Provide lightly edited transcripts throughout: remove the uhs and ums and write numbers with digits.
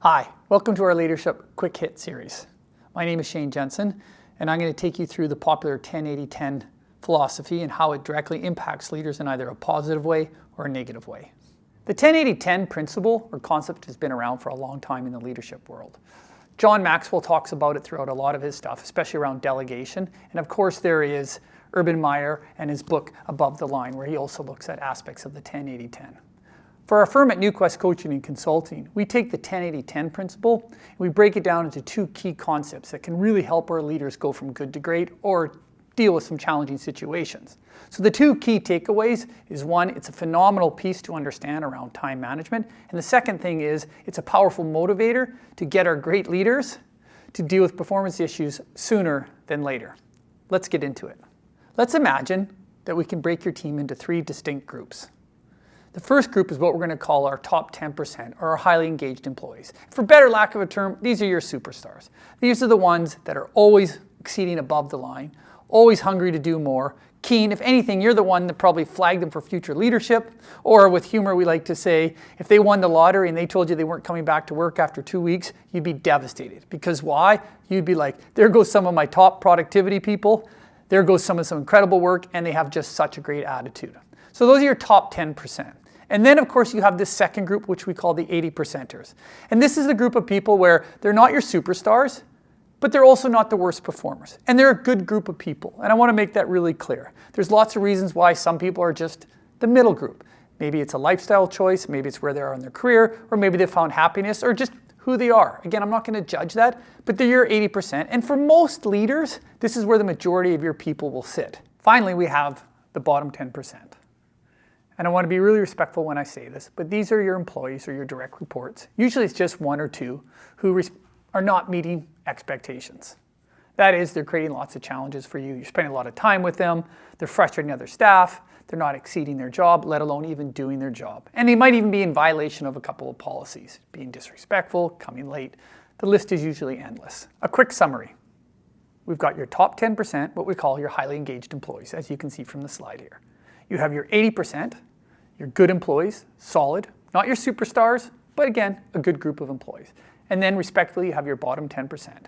Hi, welcome to our Leadership Quick Hit series. My name is Shane Jensen, and I'm going to take you through the popular 10-80-10 philosophy and how it directly impacts leaders in either a positive way or a negative way. The 10-80-10 principle or concept has been around for a long time in the leadership world. John Maxwell talks about it throughout a lot of his stuff, especially around delegation. And of course there is Urban Meyer and his book Above the Line, where he also looks at aspects of the 10-80-10. For our firm at NewQuest Coaching and Consulting, we take the 10-80-10 principle and we break it down into two key concepts that can really help our leaders go from good to great or deal with some challenging situations. So the two key takeaways is one, it's a phenomenal piece to understand around time management. And the second thing is it's a powerful motivator to get our great leaders to deal with performance issues sooner than later. Let's get into it. Let's imagine that we can break your team into three distinct groups. The first group is what we're going to call our top 10% or our highly engaged employees. For better lack of a term, these are your superstars. These are the ones that are always exceeding above the line, always hungry to do more, keen. If anything, you're the one that probably flagged them for future leadership. Or with humor, we like to say, if they won the lottery and they told you they weren't coming back to work after 2 weeks, you'd be devastated. Because why? You'd be like, there goes some of my top productivity people. There goes some incredible work, and they have just such a great attitude. So those are your top 10%. And then, of course, you have this second group, which we call the 80%ers. And this is the group of people where they're not your superstars, but they're also not the worst performers. And they're a good group of people. And I want to make that really clear. There's lots of reasons why some people are just the middle group. Maybe it's a lifestyle choice, maybe it's where they are in their career, or maybe they found happiness, or just who they are. Again, I'm not going to judge that, but they're your 80%. And for most leaders, this is where the majority of your people will sit. Finally, we have the bottom 10%. And I want to be really respectful when I say this, but these are your employees or your direct reports. Usually it's just one or two who are not meeting expectations. That is, they're creating lots of challenges for you. You're spending a lot of time with them. They're frustrating other staff. They're not exceeding their job, let alone even doing their job. And they might even be in violation of a couple of policies, being disrespectful, coming late. The list is usually endless. A quick summary. We've got your top 10%, what we call your highly engaged employees, as you can see from the slide here. You have your 80%, your good employees, solid, not your superstars, but again, a good group of employees. And then respectfully, you have your bottom 10%,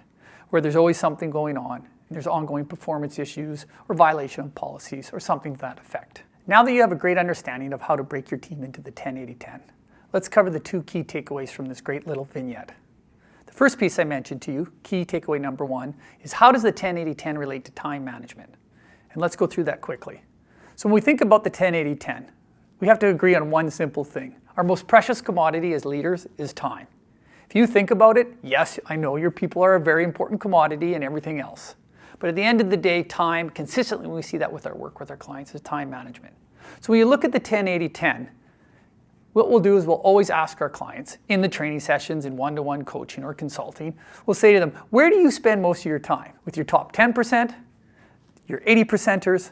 where there's always something going on, and there's ongoing performance issues or violation of policies or something to that effect. Now that you have a great understanding of how to break your team into the 10-80-10, let's cover the two key takeaways from this great little vignette. The first piece I mentioned to you, key takeaway number one, is how does the 10-80-10 relate to time management? And let's go through that quickly. So when we think about the 10-80-10, we have to agree on one simple thing. Our most precious commodity as leaders is time. If you think about it, yes, I know your people are a very important commodity and everything else. But at the end of the day, time, consistently when we see that with our work with our clients, is time management. So when you look at the 10-80-10, what we'll do is we'll always ask our clients in the training sessions, in one-to-one coaching or consulting, we'll say to them, where do you spend most of your time? With your top 10%, your 80%ers,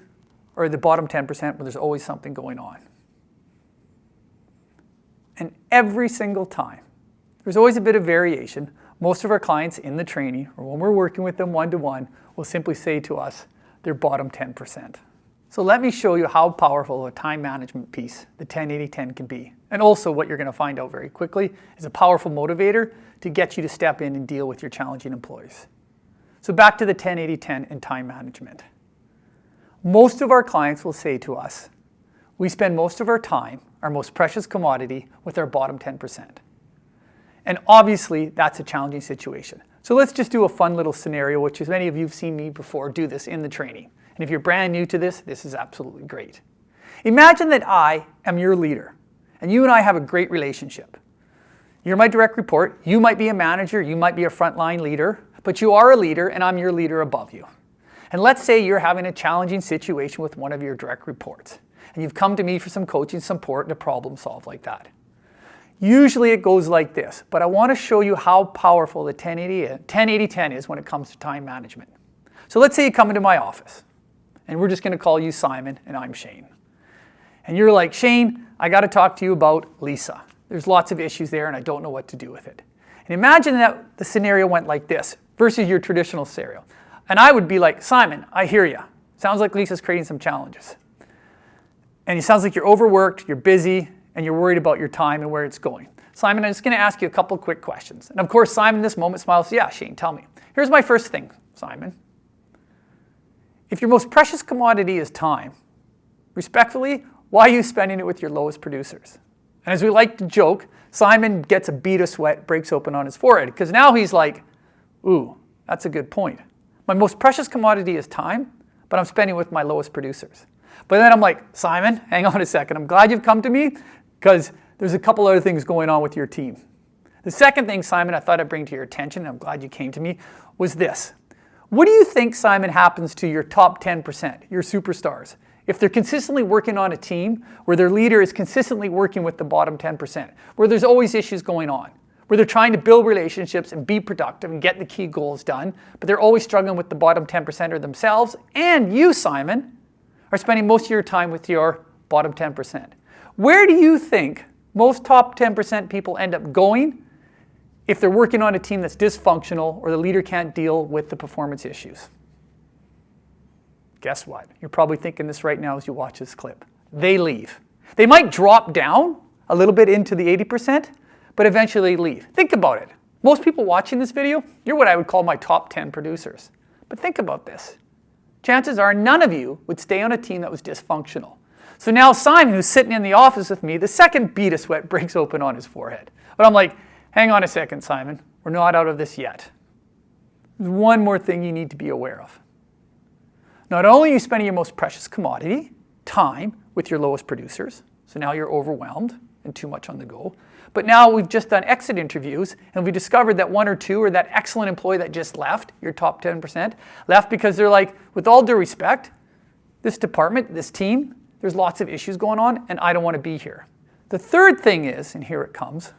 or the bottom 10% where there's always something going on. And every single time, there's always a bit of variation. Most of our clients in the training, or when we're working with them one-to-one, will simply say to us, they're bottom 10%. So let me show you how powerful a time management piece the 10-80-10 can be. And also what you're going to find out very quickly is a powerful motivator to get you to step in and deal with your challenging employees. So back to the 10-80-10 and time management. Most of our clients will say to us, we spend most of our time, our most precious commodity, with our bottom 10%. And obviously, that's a challenging situation. So let's just do a fun little scenario, which as many of you have seen me before do this in the training. And if you're brand new to this, this is absolutely great. Imagine that I am your leader, and you and I have a great relationship. You're my direct report. You might be a manager, you might be a frontline leader, but you are a leader, and I'm your leader above you. And let's say you're having a challenging situation with one of your direct reports, and you've come to me for some coaching support to problem solve like that. Usually it goes like this, but I want to show you how powerful the 10-80-10 is when it comes to time management. So let's say you come into my office, and we're just going to call you Simon, and I'm Shane. And you're like, Shane, I got to talk to you about Lisa. There's lots of issues there, and I don't know what to do with it. And imagine that the scenario went like this versus your traditional scenario. And I would be like, Simon, I hear you. Sounds like Lisa's creating some challenges. And it sounds like you're overworked, you're busy, and you're worried about your time and where it's going. Simon, I'm just going to ask you a couple quick questions. And of course, Simon in this moment smiles, yeah, Shane, tell me. Here's my first thing, Simon. If your most precious commodity is time, respectfully, why are you spending it with your lowest producers? And as we like to joke, Simon gets a bead of sweat, breaks open on his forehead, because now he's like, ooh, that's a good point. My most precious commodity is time, but I'm spending it with my lowest producers. But then I'm like, Simon, hang on a second. I'm glad you've come to me because there's a couple other things going on with your team. The second thing, Simon, I thought I'd bring to your attention, and I'm glad you came to me, was this. What do you think, Simon, happens to your top 10%, your superstars, if they're consistently working on a team where their leader is consistently working with the bottom 10%, where there's always issues going on, where they're trying to build relationships and be productive and get the key goals done, but they're always struggling with the bottom 10% or themselves, and you, Simon, are spending most of your time with your bottom 10%. Where do you think most top 10% people end up going if they're working on a team that's dysfunctional or the leader can't deal with the performance issues? Guess what? You're probably thinking this right now as you watch this clip. They leave. They might drop down a little bit into the 80%, but eventually leave. Think about it. Most people watching this video, you're what I would call my top 10 producers. But think about this. Chances are none of you would stay on a team that was dysfunctional. So now Simon, who's sitting in the office with me, the second bead of sweat breaks open on his forehead. But I'm like, hang on a second, Simon. We're not out of this yet. There's one more thing you need to be aware of. Not only are you spending your most precious commodity, time, with your lowest producers, so now you're overwhelmed and too much on the go, but now we've just done exit interviews and we discovered that one or two, or that excellent employee that just left, your top 10%, left because they're like, with all due respect, this department, this team, there's lots of issues going on and I don't want to be here. The third thing is, and here it comes,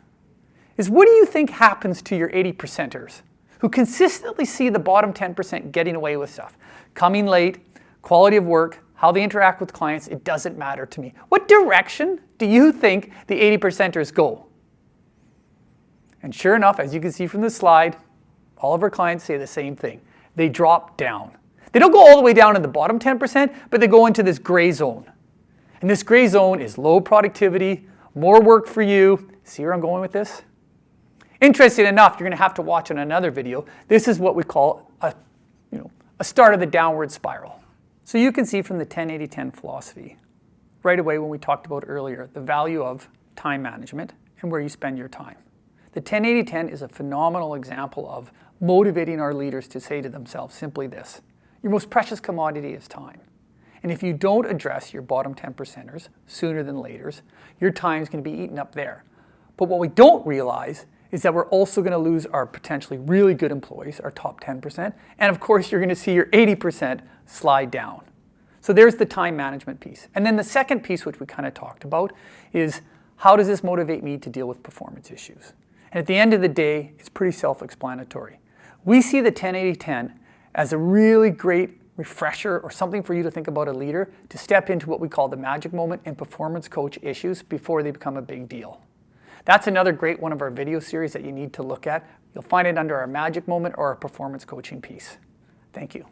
is what do you think happens to your 80%ers who consistently see the bottom 10% getting away with stuff? Coming late, quality of work, how they interact with clients, it doesn't matter to me. What direction do you think the 80%ers go? And sure enough, as you can see from the slide, all of our clients say the same thing. They drop down. They don't go all the way down in the bottom 10%, but they go into this gray zone. And this gray zone is low productivity, more work for you. See where I'm going with this? Interesting enough, you're going to have to watch in another video. This is what we call a start of the downward spiral. So you can see from the 10-80-10 philosophy, right away when we talked about earlier, the value of time management and where you spend your time. The 10-80-10 is a phenomenal example of motivating our leaders to say to themselves simply this: your most precious commodity is time. And if you don't address your bottom 10%ers sooner than later, your time is going to be eaten up there. But what we don't realize is that we're also going to lose our potentially really good employees, our top 10%, and of course you're going to see your 80% slide down. So there's the time management piece. And then the second piece, which we kind of talked about, is how does this motivate me to deal with performance issues? And at the end of the day, it's pretty self-explanatory. We see the 10-80-10 as a really great refresher or something for you to think about a leader to step into what we call the magic moment and performance coach issues before they become a big deal. That's another great one of our video series that you need to look at. You'll find it under our magic moment or our performance coaching piece. Thank you.